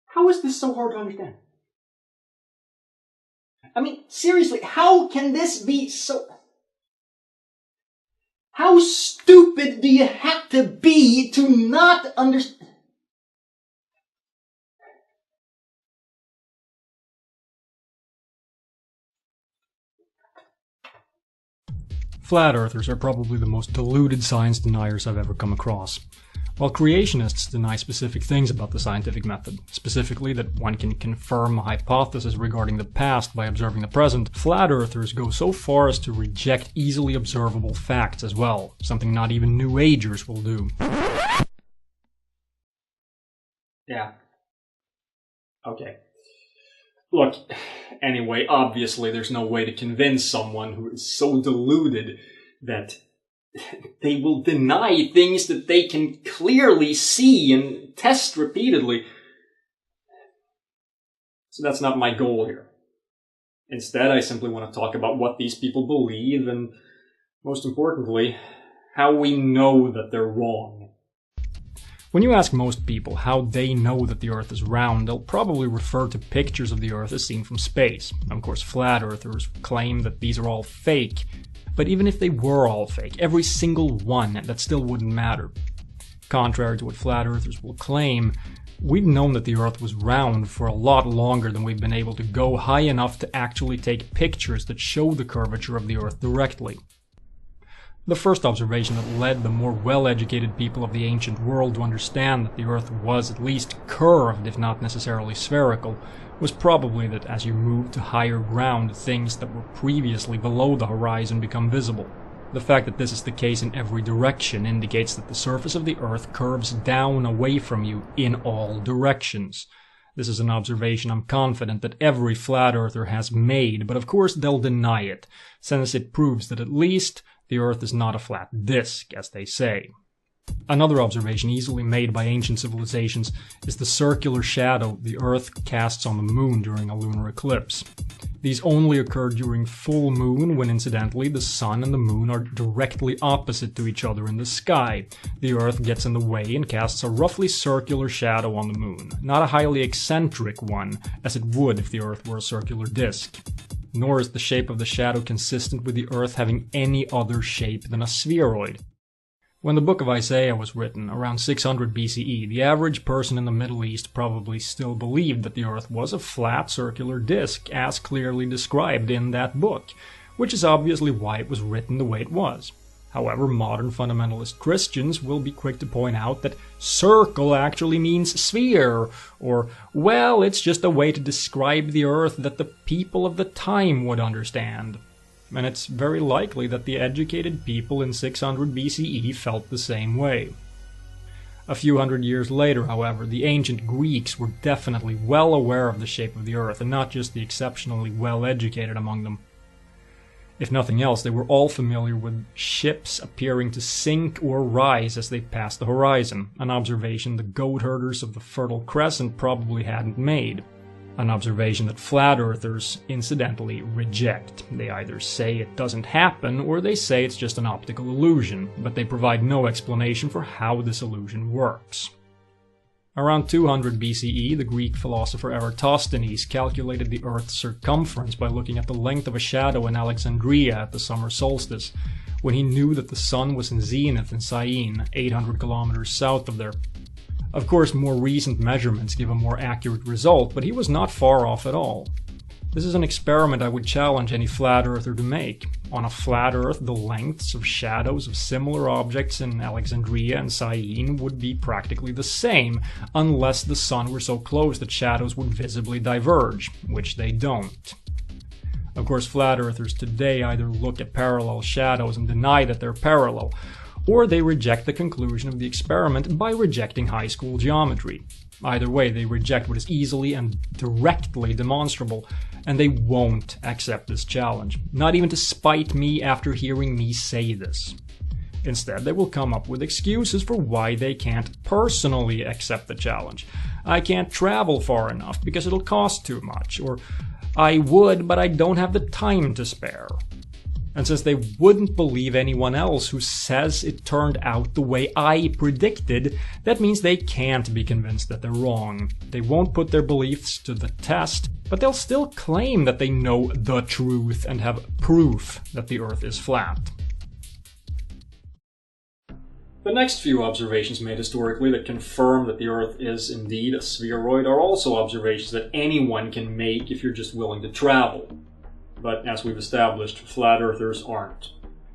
How is this so hard to understand? I mean, seriously, how can this be so... How stupid do you have to be to not understand? Flat earthers are probably the most deluded science deniers I've ever come across. While creationists deny specific things about the scientific method, specifically that one can confirm a hypothesis regarding the past by observing the present, flat earthers go so far as to reject easily observable facts as well, something not even New Agers will do. Yeah. Okay. Look, anyway, obviously there's no way to convince someone who is so deluded that they will deny things that they can clearly see and test repeatedly. So that's not my goal here. Instead, I simply want to talk about what these people believe and, most importantly, how we know that they're wrong. When you ask most people how they know that the Earth is round, they'll probably refer to pictures of the Earth as seen from space. Of course, flat earthers claim that these are all fake. But even if they were all fake, every single one, that still wouldn't matter. Contrary to what flat earthers will claim, we've known that the Earth was round for a lot longer than we've been able to go high enough to actually take pictures that show the curvature of the Earth directly. The first observation that led the more well-educated people of the ancient world to understand that the Earth was at least curved, if not necessarily spherical, was probably that as you move to higher ground, things that were previously below the horizon become visible. The fact that this is the case in every direction indicates that the surface of the Earth curves down away from you in all directions. This is an observation I'm confident that every flat earther has made, but of course they'll deny it, since it proves that at least the Earth is not a flat disk, as they say. Another observation easily made by ancient civilizations is the circular shadow the Earth casts on the moon during a lunar eclipse. These only occur during full moon, when incidentally the sun and the moon are directly opposite to each other in the sky. The Earth gets in the way and casts a roughly circular shadow on the moon, not a highly eccentric one, as it would if the Earth were a circular disk. Nor is the shape of the shadow consistent with the Earth having any other shape than a spheroid. When the Book of Isaiah was written, around 600 BCE, the average person in the Middle East probably still believed that the Earth was a flat circular disk, as clearly described in that book, which is obviously why it was written the way it was. However, modern fundamentalist Christians will be quick to point out that circle actually means sphere, or, well, it's just a way to describe the Earth that the people of the time would understand. And it's very likely that the educated people in 600 BCE felt the same way. A few hundred years later, however, the ancient Greeks were definitely well aware of the shape of the Earth, and not just the exceptionally well-educated among them. If nothing else, they were all familiar with ships appearing to sink or rise as they passed the horizon, an observation the goat herders of the Fertile Crescent probably hadn't made. An observation that flat earthers, incidentally, reject. They either say it doesn't happen, or they say it's just an optical illusion, but they provide no explanation for how this illusion works. Around 200 BCE, the Greek philosopher Eratosthenes calculated the Earth's circumference by looking at the length of a shadow in Alexandria at the summer solstice, when he knew that the sun was in zenith in Syene, 800 kilometers south of there. Of course, more recent measurements give a more accurate result, but he was not far off at all. This is an experiment I would challenge any flat earther to make. On a flat Earth, the lengths of shadows of similar objects in Alexandria and Syene would be practically the same, unless the sun were so close that shadows would visibly diverge, which they don't. Of course, flat earthers today either look at parallel shadows and deny that they're parallel, or they reject the conclusion of the experiment by rejecting high school geometry. Either way, they reject what is easily and directly demonstrable, and they won't accept this challenge, not even to spite me after hearing me say this. Instead, they will come up with excuses for why they can't personally accept the challenge. I can't travel far enough because it'll cost too much, or I would, but I don't have the time to spare. And since they wouldn't believe anyone else who says it turned out the way I predicted, that means they can't be convinced that they're wrong. They won't put their beliefs to the test, but they'll still claim that they know the truth and have proof that the Earth is flat. The next few observations made historically that confirm that the Earth is indeed a spheroid are also observations that anyone can make if you're just willing to travel. But as we've established, flat earthers aren't.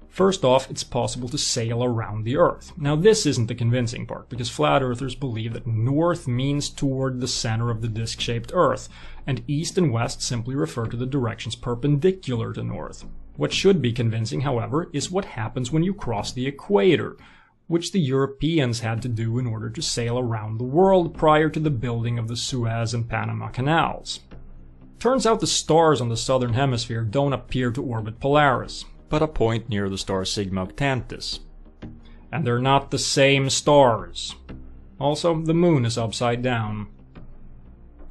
First off, it's possible to sail around the Earth. Now this isn't the convincing part, because flat earthers believe that north means toward the center of the disc-shaped Earth, and east and west simply refer to the directions perpendicular to north. What should be convincing, however, is what happens when you cross the equator, which the Europeans had to do in order to sail around the world prior to the building of the Suez and Panama Canals. Turns out the stars on the southern hemisphere don't appear to orbit Polaris, but a point near the star Sigma Octantis. And they're not the same stars. Also, the moon is upside down.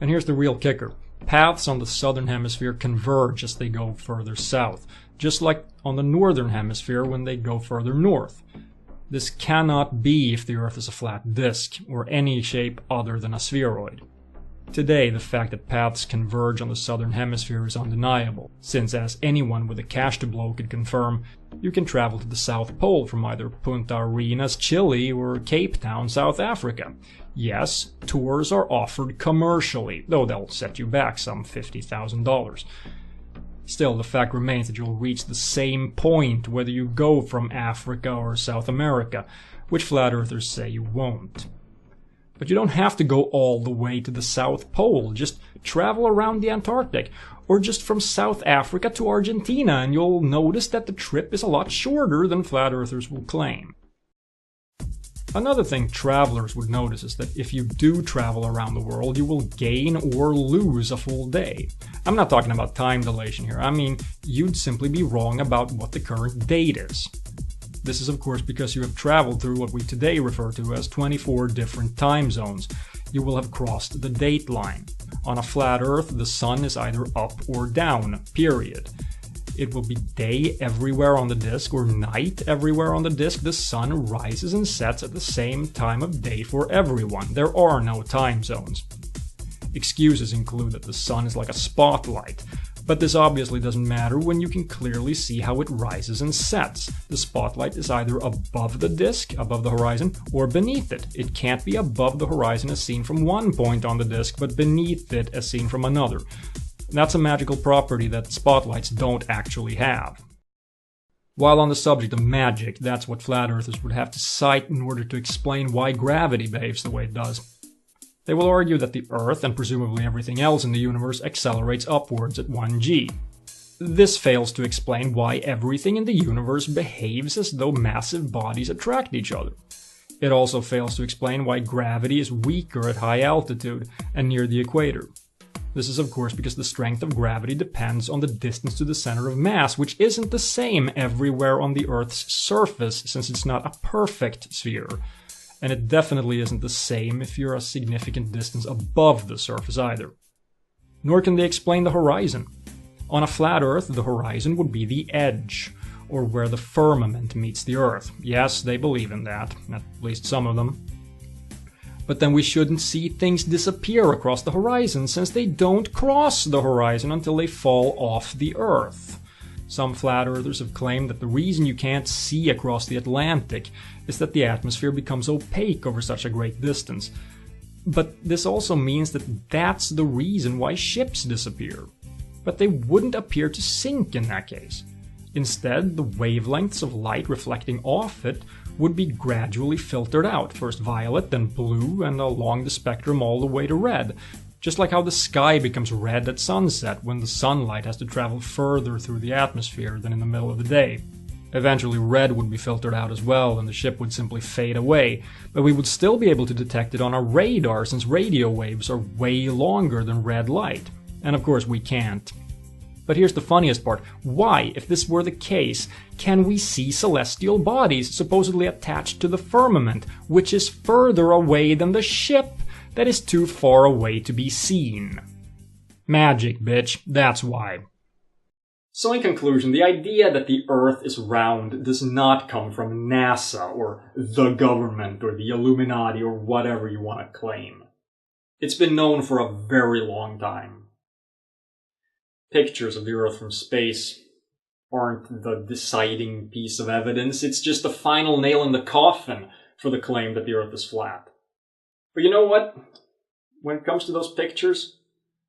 And here's the real kicker. Paths on the southern hemisphere converge as they go further south, just like on the northern hemisphere when they go further north. This cannot be if the Earth is a flat disk, or any shape other than a spheroid. Today, the fact that paths converge on the southern hemisphere is undeniable, since as anyone with a cash to blow could confirm, you can travel to the South Pole from either Punta Arenas, Chile, or Cape Town, South Africa. Yes, tours are offered commercially, though they'll set you back some $50,000. Still, the fact remains that you'll reach the same point whether you go from Africa or South America, which flat earthers say you won't. But you don't have to go all the way to the South Pole, just travel around the Antarctic, or just from South Africa to Argentina, and you'll notice that the trip is a lot shorter than flat earthers will claim. Another thing travelers would notice is that if you do travel around the world, you will gain or lose a full day. I'm not talking about time dilation here, I mean, you'd simply be wrong about what the current date is. This is of course because you have traveled through what we today refer to as 24 different time zones. You will have crossed the date line. On a flat Earth, the sun is either up or down, period. It will be day everywhere on the disk or night everywhere on the disk. The sun rises and sets at the same time of day for everyone. There are no time zones. Excuses include that the sun is like a spotlight, but this obviously doesn't matter when you can clearly see how it rises and sets. The spotlight is either above the disk, above the horizon, or beneath it. It can't be above the horizon as seen from one point on the disk, but beneath it as seen from another. That's a magical property that spotlights don't actually have. While on the subject of magic, that's what flat earthers would have to cite in order to explain why gravity behaves the way it does. They will argue that the Earth, and presumably everything else in the universe, accelerates upwards at 1g. This fails to explain why everything in the universe behaves as though massive bodies attract each other. It also fails to explain why gravity is weaker at high altitude and near the equator. This is of course because the strength of gravity depends on the distance to the center of mass, which isn't the same everywhere on the Earth's surface since it's not a perfect sphere. And it definitely isn't the same if you're a significant distance above the surface either. Nor can they explain the horizon. On a flat Earth, the horizon would be the edge, or where the firmament meets the Earth. Yes, they believe in that, at least some of them. But then we shouldn't see things disappear across the horizon, since they don't cross the horizon until they fall off the Earth. Some flat earthers have claimed that the reason you can't see across the Atlantic is that the atmosphere becomes opaque over such a great distance. But this also means that that's the reason why ships disappear. But they wouldn't appear to sink in that case. Instead, the wavelengths of light reflecting off it would be gradually filtered out, first violet, then blue, and along the spectrum all the way to red. Just like how the sky becomes red at sunset when the sunlight has to travel further through the atmosphere than in the middle of the day. Eventually red would be filtered out as well and the ship would simply fade away, but we would still be able to detect it on our radar since radio waves are way longer than red light. And of course we can't. But here's the funniest part. Why, if this were the case, can we see celestial bodies supposedly attached to the firmament, which is further away than the ship that is too far away to be seen? Magic, bitch. That's why. So in conclusion, the idea that the Earth is round does not come from NASA or the government or the Illuminati or whatever you want to claim. It's been known for a very long time. Pictures of the Earth from space aren't the deciding piece of evidence, it's just the final nail in the coffin for the claim that the Earth is flat. But you know what? When it comes to those pictures,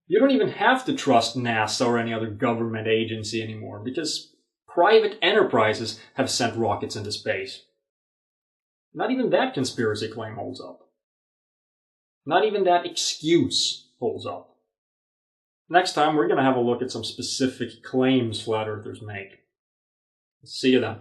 you don't even have to trust NASA or any other government agency anymore, because private enterprises have sent rockets into space. Not even that conspiracy claim holds up. Not even that excuse holds up. Next time, we're going to have a look at some specific claims flat earthers make. See you then.